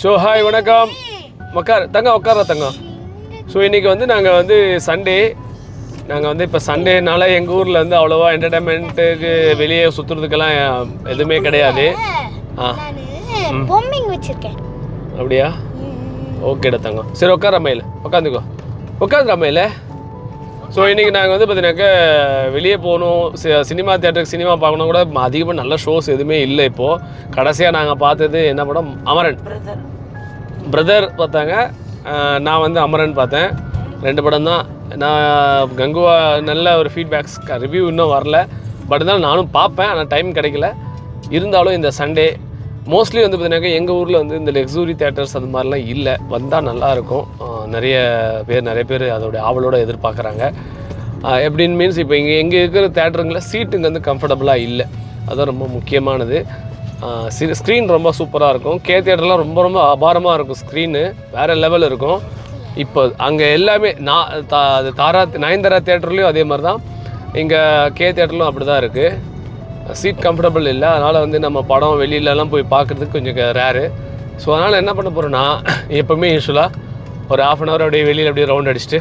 So hi வணக்கம். உட்கார தங்கம். So இன்றைக்கி வந்து நாங்கள் வந்து சண்டே. நாங்கள் வந்து இப்போ சண்டேனால எங்கள் ஊரில் வந்து அவ்வளோவா என்டர்டைன்மெண்ட்டுக்கு வெளியே சுற்றுறதுக்கெல்லாம் எதுவுமே கிடையாது. அப்படியா? ஓகேடா தங்கம். சரி உட்கார ரமையில் உட்காந்துக்கோ. உட்காந்து ரமையில். ஸோ இன்றைக்கி நாங்கள் வந்து பார்த்தீங்கன்னாக்கா வெளியே போகணும், சினிமா தியேட்டருக்கு சினிமா பார்க்கணும் கூட அதிகமாக நல்ல ஷோஸ் எதுவுமே இல்லை இப்போது. கடைசியாக நாங்கள் பார்த்தது என்ன படம்? அமரன். பிரதர் பார்த்தாங்க, நான் வந்து அமரன் பார்த்தேன். 2 படம் தான். நான் கங்குவா நல்ல ஒரு ஃபீட்பேக்ஸ் ரிவ்யூ இன்னும் வரல. பட் இருந்தாலும் நானும் பார்ப்பேன், ஆனால் டைம் கிடைக்கல. இருந்தாலும் இந்த சண்டே மோஸ்ட்லி வந்து பார்த்தீங்கன்னாக்கா எங்கள் ஊரில் வந்து இந்த லக்ஸுரி தேட்டர்ஸ் அது மாதிரிலாம் இல்லை. வந்தால் நல்லாயிருக்கும். நிறைய பேர் அதோடைய ஆவலோடு எதிர்பார்க்குறாங்க. எப்படின்னு மீன்ஸ் இப்போ எங்கே இருக்கிற தேட்டருங்களில் சீட்டுங்க வந்து கம்ஃபர்டபுளாக இல்லை. அதுதான் ரொம்ப முக்கியமானது. ஸ்க்ரீன் ரொம்ப சூப்பராக இருக்கும். தியேட்டர்லாம் ரொம்ப ரொம்ப அபாரமாக இருக்கும். ஸ்க்ரீனு வேறு லெவல் இருக்கும். இப்போ அங்கே எல்லாமே நயன்தாரா தேட்டர்லேயும் அதே மாதிரி தான், இங்கே தியேட்டர்லும் அப்படி தான் இருக்குது. சீட் கம்ஃபர்டபுள் இல்லை. அதனால் வந்து நம்ம படம் வெளியிலலாம் போய் பார்க்குறதுக்கு கொஞ்சம் ரேரு. ஸோ அதனால் என்ன பண்ண போகிறோன்னா, எப்போவுமே யூஸ்வலாக ஒரு ½ அன் ஹவர் அப்படியே வெளியில் அப்படியே ரவுண்ட் அடிச்சுட்டு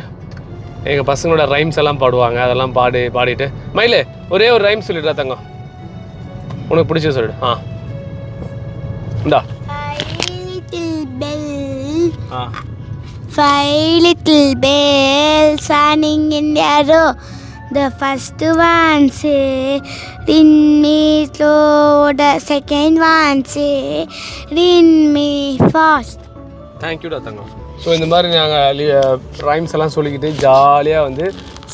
எங்கள் பசங்களோட ரைம்ஸ் எல்லாம் பாடுவாங்க. அதெல்லாம் பாடிட்டு மயிலே ஒரே ஒரு ரைம் சொல்லிடுறா தங்கம், உனக்கு பிடிச்ச சொல்லிடு. இந்தா. 5 little bells running in the row. The first one say, ring me slow. The second one say, ring me fast. தேங்க்யூடா Thangam. So இந்த மாதிரி நாங்கள் ரைம்ஸ் எல்லாம் சொல்லிக்கிட்டு ஜாலியாக வந்து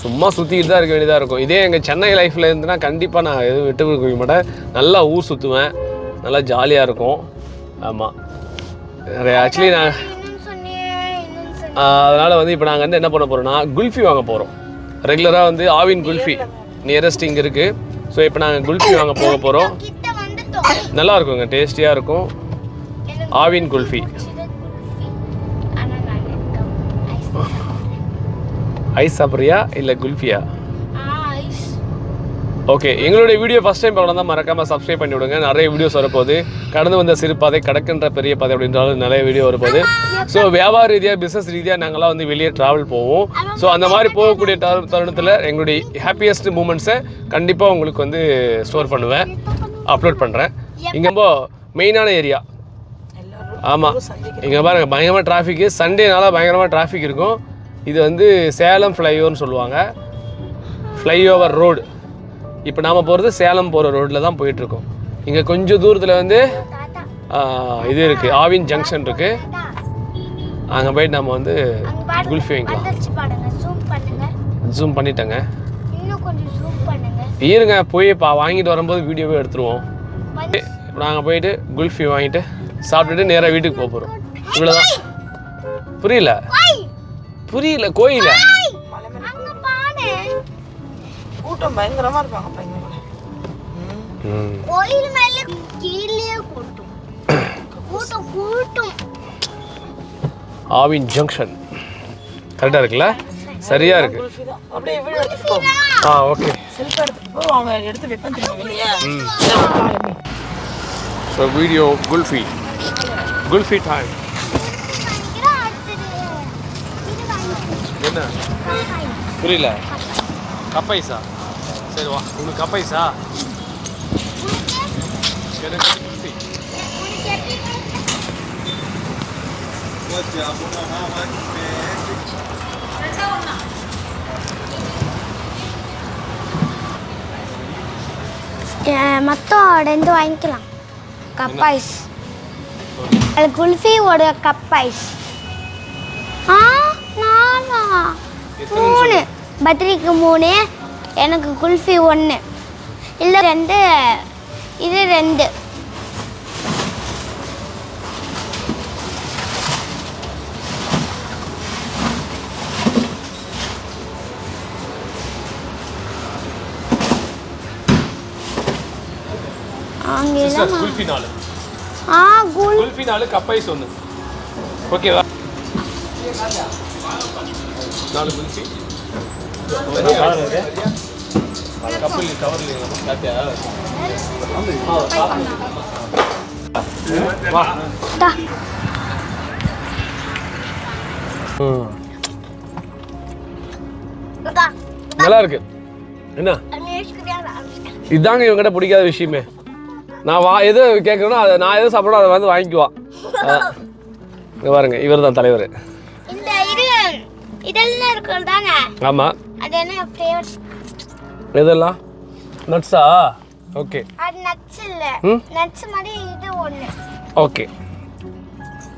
சும்மா சுற்றிக்கிட்டு தான் இருக்க வேண்டியதாக இருக்கும். இதே எங்கள் சென்னை லைஃப்பில் இருந்துன்னா கண்டிப்பாக நான் எதுவும் விட்டு கொடுக்க மாட்டேன். நல்லா ஊர் சுற்றுவேன், நல்லா ஜாலியாக இருக்கும். ஆமாம், ஆக்சுவலி நான் அதனால் வந்து இப்போ நாங்கள் வந்து என்ன பண்ண போகிறோன்னா குல்ஃபி வாங்க போகிறோம். ரெகுலராக வந்து ஆவின் குல்ஃபி நியரஸ்ட் இங்கே இருக்குது. ஸோ இப்போ நாங்கள் குல்ஃபி வாங்க போக போகிறோம். நல்லா இருக்குங்க, டேஸ்டியாக இருக்கும். ஆவின் குல்ஃபி. ஐஸ் சாப்பிட்றியா இல்லை குல்ஃபியா? ஓகே, எங்களுடைய வீடியோ ஃபஸ்ட் டைம் பார்க்கணும் தான் மறக்காமல் சப்ஸ்கிரைப் பண்ணி விடுங்க. நிறைய வீடியோஸ் வரப்போகுது. கடந்து வந்த சிறு பாதை, கடக்கின்ற பெரிய பாதை அப்படின்றாலும் நிறைய வீடியோ வரப்போகுது. ஸோ வியாபார ரீதியாக பிஸ்னஸ் ரீதியாக நாங்களாம் வந்து வெளியே ட்ராவல் போவோம். ஸோ அந்த மாதிரி போகக்கூடிய தருணத்தில் எங்களுடைய ஹாப்பியஸ்ட் மூமெண்ட்ஸை கண்டிப்பாக உங்களுக்கு வந்து ஸ்டோர் பண்ணுவேன், அப்லோட் பண்ணுறேன். இங்கே ரொம்ப மெயினான ஏரியா. ஆமாம், இங்கே பாருங்கள் பயங்கரமாக டிராஃபிக்கு. சண்டேனால பயங்கரமாக டிராஃபிக் இருக்கும். இது வந்து சேலம் ஃப்ளைஓவர்னு சொல்லுவாங்க, ஃப்ளைஓவர் ரோடு. இப்போ நாம் போகிறது சேலம் போகிற ரோட்டில் தான் போயிட்டுருக்கோம். இங்கே கொஞ்சம் தூரத்தில் வந்து இது இருக்குது, ஆவின் ஜங்ஷன் இருக்குது. அங்கே போயிட்டு நம்ம வந்து குல்ஃபி வாங்கிக்கலாம். ஜூம் பண்ணிட்டேங்க, இருங்க போய் வாங்கிட்டு வரும்போது வீடியோவே எடுத்துருவோம். இப்போ நாங்கள் போயிட்டு குல்ஃபி வாங்கிட்டு சாப்பிட்டுட்டு நேராக வீட்டுக்கு போக போகிறோம். இவ்வளோதான். புரியல கோயில கூட்டம் பயங்கரமா இருப்பாங்க. கோயில் மேல கீழே கூட்டம். ஆவின் ஜங்ஷன் கரெக்டா இருக்குல்ல? சரியா இருக்கு. அப்படியே வீடியோ எடுத்துக்கோ. ஓகே, செல்ஃபி எடுத்து போ, அவங்க எடுத்து வெப்பன் திரும்ப வெளியே. So video kulfi time. என்ன புரியல? கப்பைசா? சரி வா, உனக்கு கப்பைசா? மொத்தம் 2 வாங்கிக்கலாம். கப் ஐஸ், குல்ஃபியோட கப் ஐஸ். 3 பத்ரிக்கு 3, எனக்கு குல்ஃபி 1 இல்லை 2, இது 2. Kulfi 4 cup ice 1. ஓகேவா? 4 குல்ஃபி கப்பல் கவர்ல காத்தியா வா ம் நல்லா இருக்கு. என்ன இதாங்க இவங்ககிட்ட பிடிக்காத விஷயமே. நான் எது கேட்குறேனோ அதை நான் எது சாப்பிடணும் அதை வந்து வாங்கிக்குவான். இங்கே பாருங்க, இவர் தான் தலைவர். இந்த இதெல்லாம் இருக்கும் தானே? ஆமாம். அது என்ன ஃப்ளேவர்? இதெல்லாம் நட்ஸா? ஓகே. அது நட்ஸ் இல்ல. நட்ஸ் மாதிரி இது ஒண்ணு. ஓகே.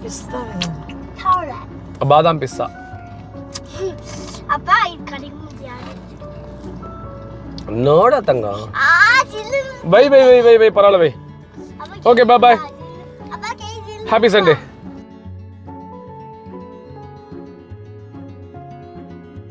பிஸ்தா வேணும். ஹவுலா. பாதாம் பிஸ்தா. அப்பா இது கடிக்க முடியாது. நோடா தங்கம். சில்லு. பை பரவாயில்ல பை. ஓகே, பாய். அப்பா கேஜி. Happy Sunday.